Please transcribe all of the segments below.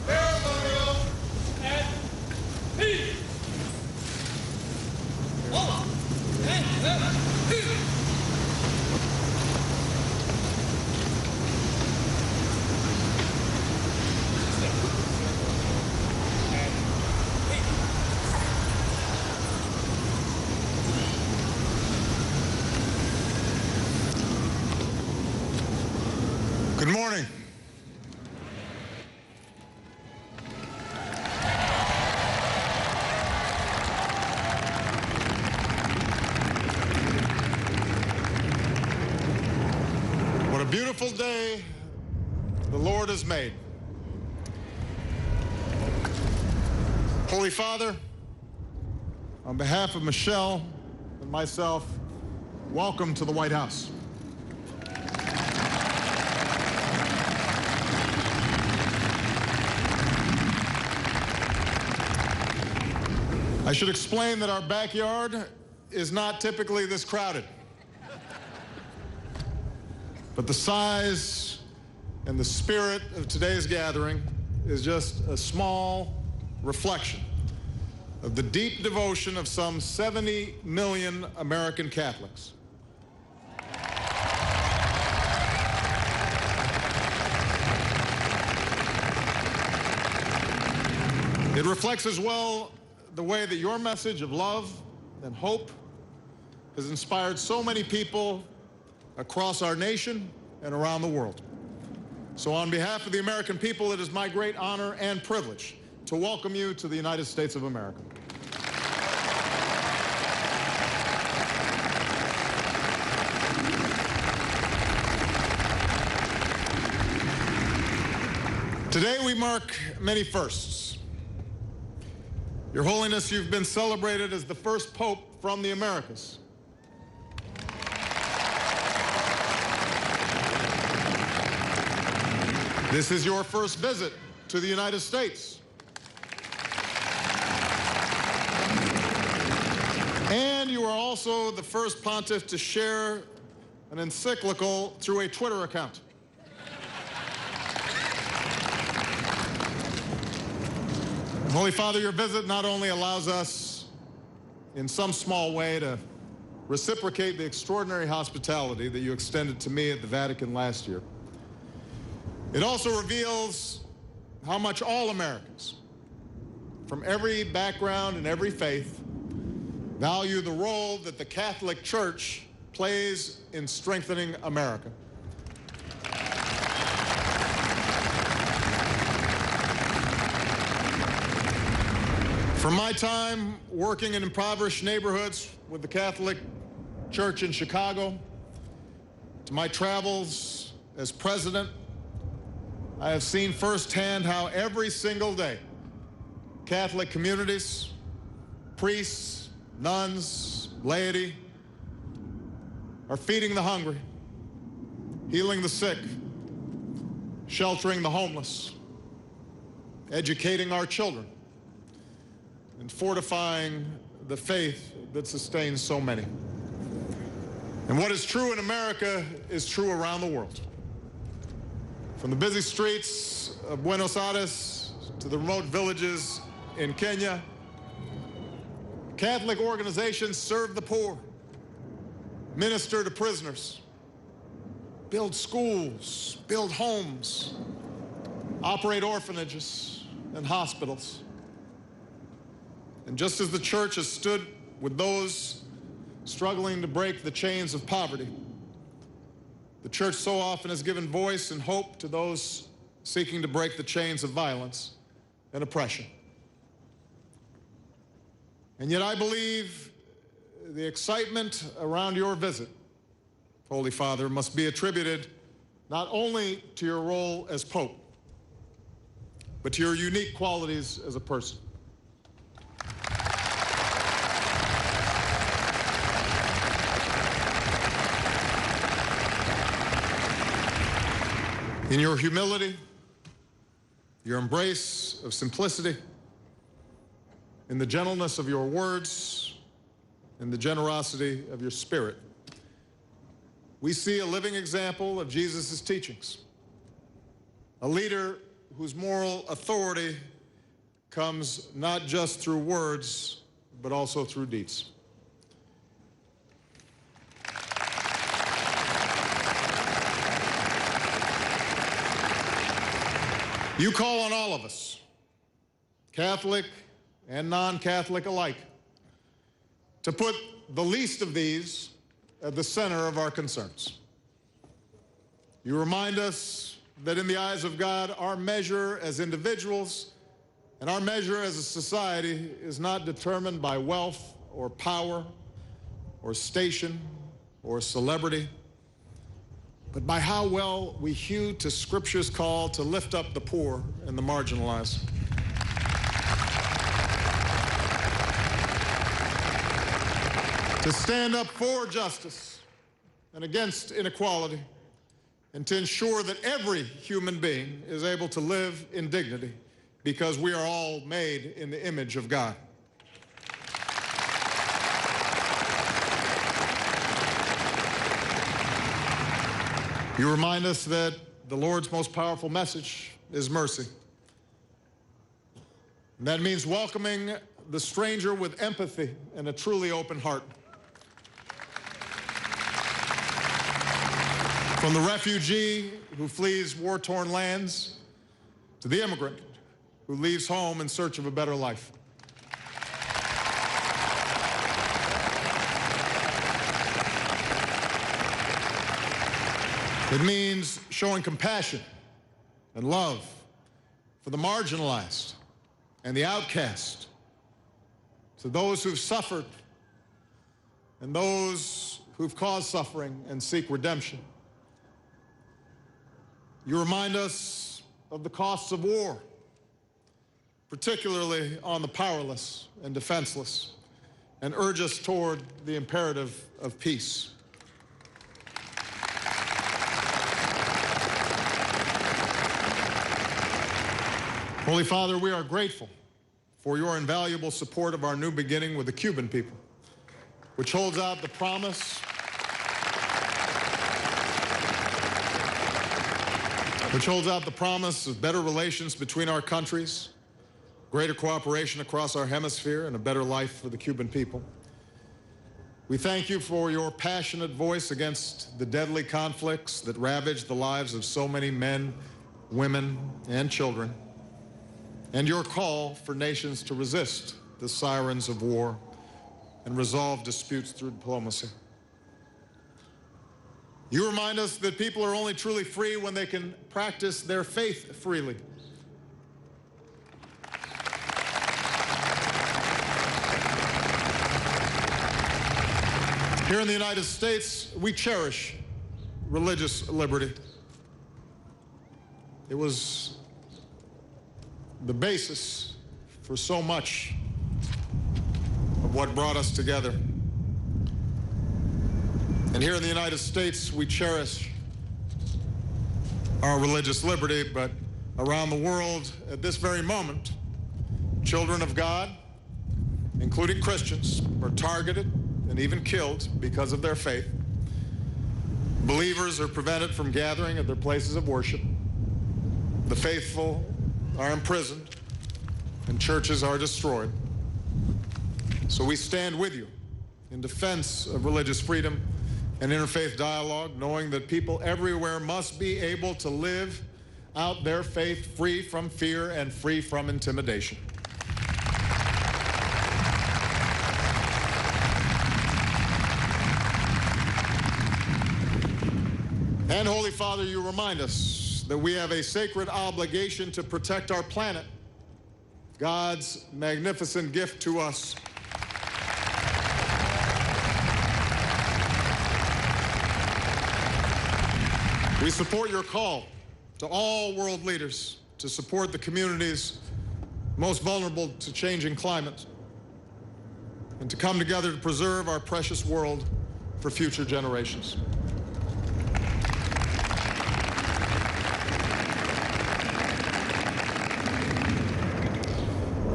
ceremonial and peace. Oh, and peace. Good morning. What a beautiful day the Lord has made. Holy Father, on behalf of Michelle and myself, welcome to the White House. I should explain that our backyard is not typically this crowded. But the size and the spirit of today's gathering is just a small reflection of the deep devotion of some 70 million American Catholics. It reflects as well the way that your message of love and hope has inspired so many people across our nation and around the world. So on behalf of the American people, it is my great honor and privilege to welcome you to the United States of America. Today we mark many firsts. Your Holiness, you've been celebrated as the first Pope from the Americas. This is your first visit to the United States. And you are also the first pontiff to share an encyclical through a Twitter account. Holy Father, your visit not only allows us, in some small way, to reciprocate the extraordinary hospitality that you extended to me at the Vatican last year, it also reveals how much all Americans, from every background and every faith, value the role that the Catholic Church plays in strengthening America. From my time working in impoverished neighborhoods with the Catholic Church in Chicago, to my travels as president, I have seen firsthand how every single day Catholic communities, priests, nuns, laity are feeding the hungry, healing the sick, sheltering the homeless, educating our children, and fortifying the faith that sustains so many. And what is true in America is true around the world. From the busy streets of Buenos Aires to the remote villages in Kenya, Catholic organizations serve the poor, minister to prisoners, build schools, build homes, operate orphanages and hospitals. And just as the church has stood with those struggling to break the chains of poverty, the church so often has given voice and hope to those seeking to break the chains of violence and oppression. And yet I believe the excitement around your visit, Holy Father, must be attributed not only to your role as Pope, but to your unique qualities as a person. In your humility, your embrace of simplicity, in the gentleness of your words, in the generosity of your spirit, we see a living example of Jesus' teachings, a leader whose moral authority comes not just through words, but also through deeds. You call on all of us, Catholic and non-Catholic alike, to put the least of these at the center of our concerns. You remind us that in the eyes of God, our measure as individuals and our measure as a society is not determined by wealth or power or station or celebrity, but by how well we hew to Scripture's call to lift up the poor and the marginalized. To stand up for justice and against inequality, and to ensure that every human being is able to live in dignity because we are all made in the image of God. You remind us that the Lord's most powerful message is mercy. And that means welcoming the stranger with empathy and a truly open heart. From the refugee who flees war-torn lands to the immigrant who leaves home in search of a better life. It means showing compassion and love for the marginalized and the outcast, to those who've suffered and those who've caused suffering and seek redemption. You remind us of the costs of war, particularly on the powerless and defenseless, and urge us toward the imperative of peace. Holy Father, we are grateful for your invaluable support of our new beginning with the Cuban people, which holds out the promise of better relations between our countries, greater cooperation across our hemisphere, and a better life for the Cuban people. We thank you for your passionate voice against the deadly conflicts that ravage the lives of so many men, women, and children, and your call for nations to resist the sirens of war and resolve disputes through diplomacy. You remind us that people are only truly free when they can practice their faith freely. Here in the United States, we cherish religious liberty. It was the basis for so much of what brought us together. And here in the United States, we cherish our religious liberty, but around the world at this very moment, children of God, including Christians, are targeted and even killed because of their faith. Believers are prevented from gathering at their places of worship. The faithful are imprisoned, and churches are destroyed. So we stand with you in defense of religious freedom and interfaith dialogue, knowing that people everywhere must be able to live out their faith free from fear and free from intimidation. And Holy Father, you remind us that we have a sacred obligation to protect our planet, God's magnificent gift to us. We support your call to all world leaders to support the communities most vulnerable to changing climate and to come together to preserve our precious world for future generations.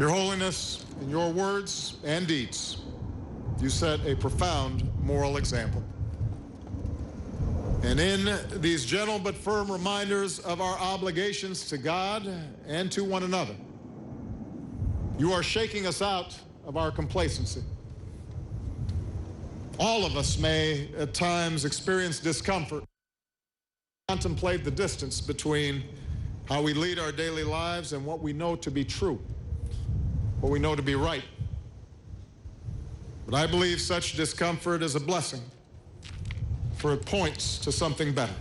Your Holiness, in your words and deeds, you set a profound moral example. And in these gentle but firm reminders of our obligations to God and to one another, you are shaking us out of our complacency. All of us may at times experience discomfort, contemplate the distance between how we lead our daily lives and what we know to be true, what we know to be right. But I believe such discomfort is a blessing, for it points to something better.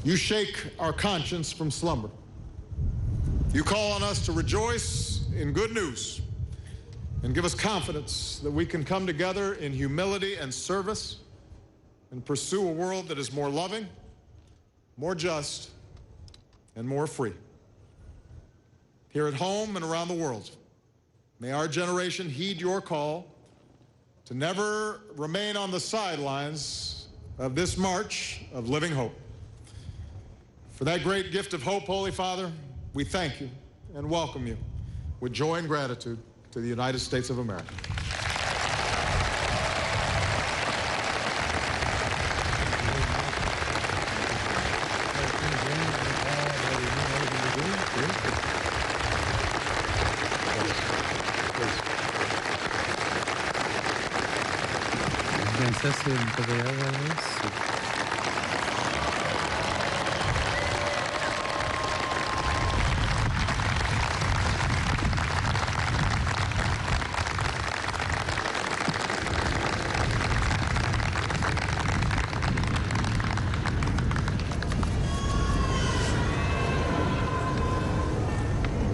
You shake our conscience from slumber. You call on us to rejoice in good news and give us confidence that we can come together in humility and service and pursue a world that is more loving, more just, and more free. Here at home and around the world, may our generation heed your call to never remain on the sidelines of this march of living hope. For that great gift of hope, Holy Father, we thank you and welcome you with joy and gratitude to the United States of America.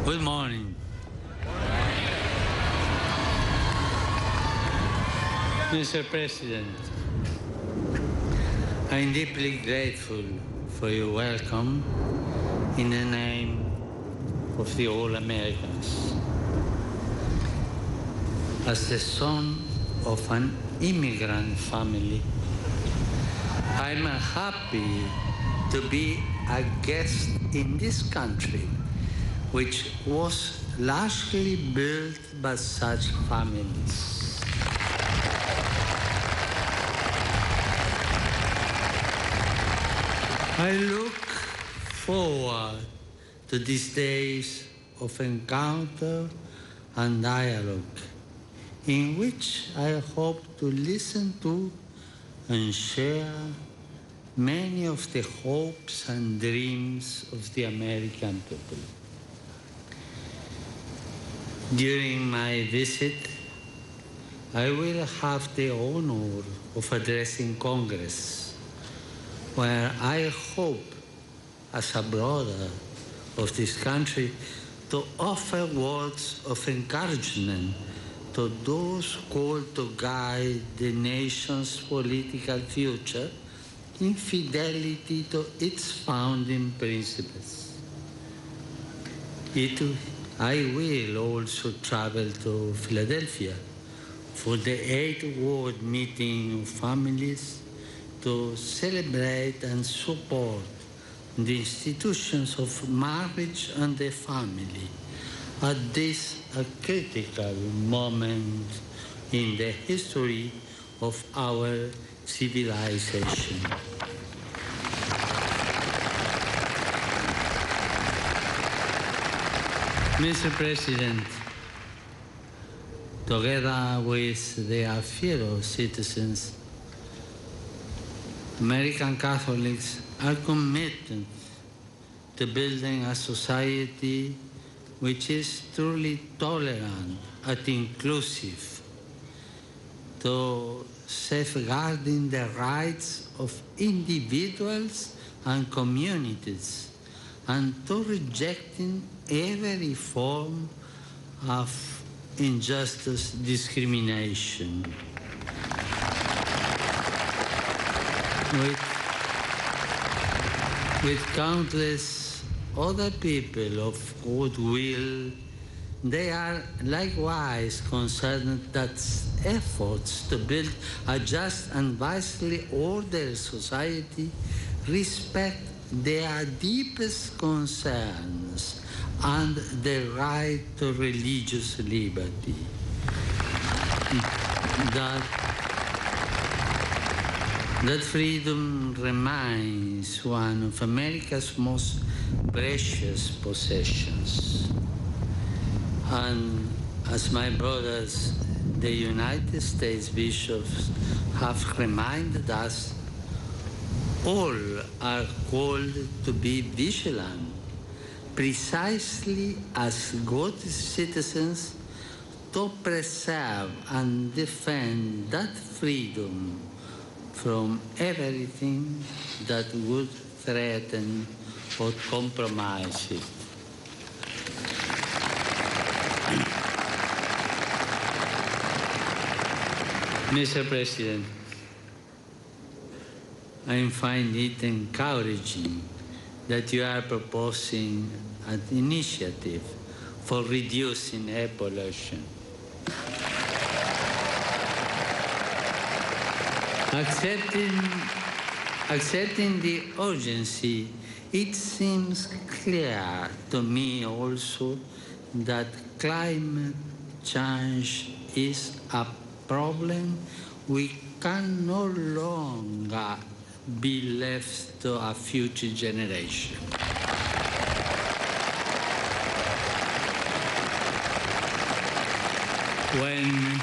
Good morning. Mr. President, I'm deeply grateful for your welcome in the name of the All Americans. As the son of an immigrant family, I'm happy to be a guest in this country, which was largely built by such families. I look forward to these days of encounter and dialogue, in which I hope to listen to and share many of the hopes and dreams of the American people. During my visit, I will have the honor of addressing Congress, where I hope, as a brother of this country, to offer words of encouragement to those called to guide the nation's political future in fidelity to its founding principles. I will also travel to Philadelphia for the 8th World Meeting of Families to celebrate and support the institutions of marriage and the family at this critical moment in the history of our civilization. Mr. President, together with their fellow citizens, American Catholics are committed to building a society which is truly tolerant and inclusive, to safeguarding the rights of individuals and communities, and to rejecting every form of injustice, discrimination. With countless other people of goodwill, they are likewise concerned that efforts to build a just and wisely ordered society respect their deepest concerns and the right to religious liberty. That freedom remains one of America's most precious possessions. And as my brothers, the United States bishops, have reminded us, all are called to be vigilant, precisely as good citizens, to preserve and defend that freedom from everything that would threaten or compromise it. Mr. President, I find it encouraging that you are proposing an initiative for reducing air pollution. Accepting the urgency, it seems clear to me also that climate change is a problem we can no longer be left to a future generation. When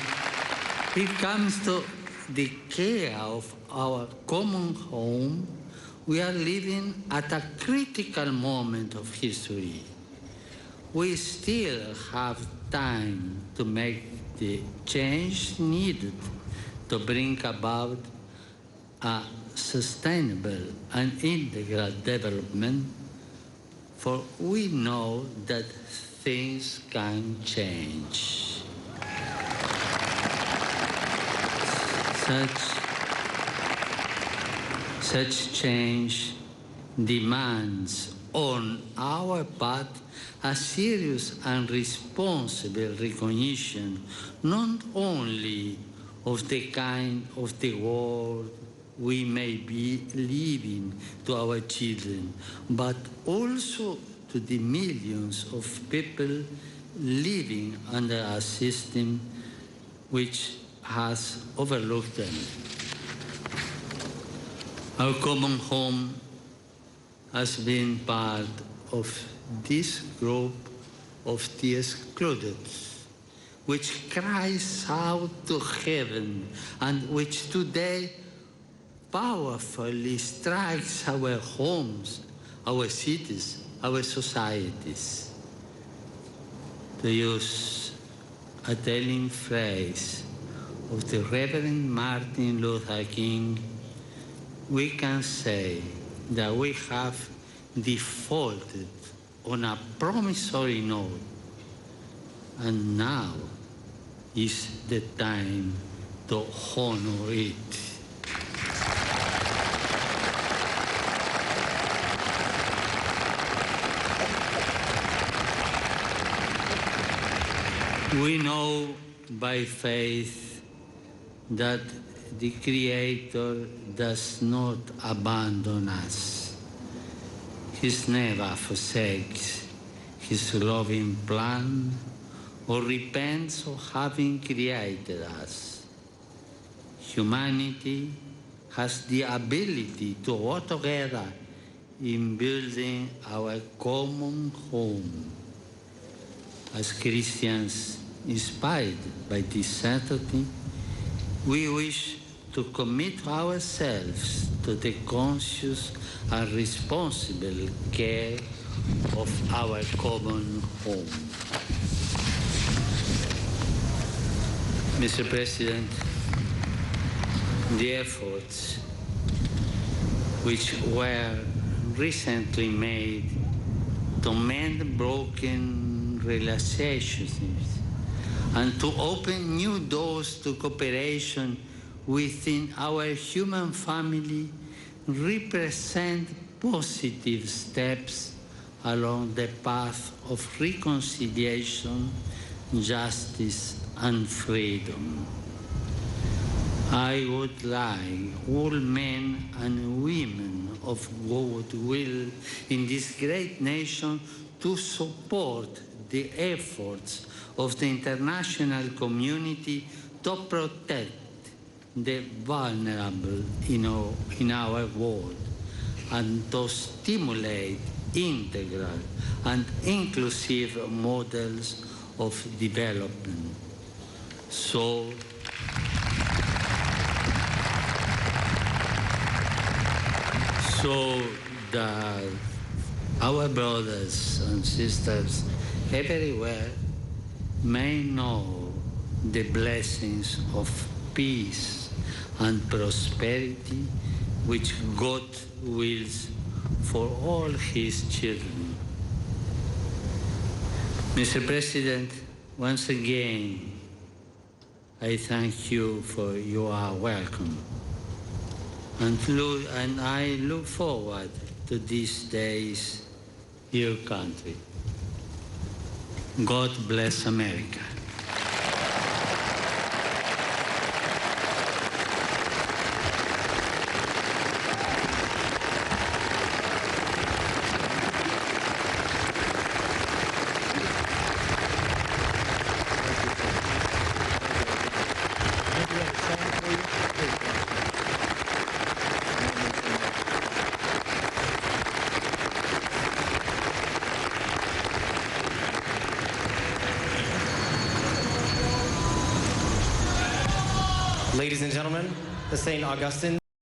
it comes to the care of our common home, we are living at a critical moment of history. We still have time to make the change needed to bring about a sustainable and integral development, for we know that things can change. Such change demands on our part a serious and responsible recognition not only of the kind of the world we may be leaving to our children, but also to the millions of people living under a system which has overlooked them. Our common home has been part of this group of the excluded, which cries out to heaven and which today powerfully strikes our homes, our cities, our societies. To use a telling phrase of the Reverend Martin Luther King, we can say that we have defaulted on a promissory note, and now is the time to honor it. We know by faith that the Creator does not abandon us. He never forsakes His loving plan or repents of having created us. Humanity has the ability to work together in building our common home. As Christians, inspired by this certainty, we wish to commit ourselves to the conscious and responsible care of our common home. Mr. President, the efforts which were recently made to mend broken relationships and to open new doors to cooperation within our human family represent positive steps along the path of reconciliation, justice, and freedom. I would like all men and women of goodwill in this great nation to support the efforts of the international community to protect the vulnerable in our world and to stimulate integral and inclusive models of development. So that our brothers and sisters everywhere may know the blessings of peace and prosperity which God wills for all his children. Mr. President, once again, I thank you for your welcome. And I look forward to these days, your country. God bless America. Ladies and gentlemen, the St. Augustine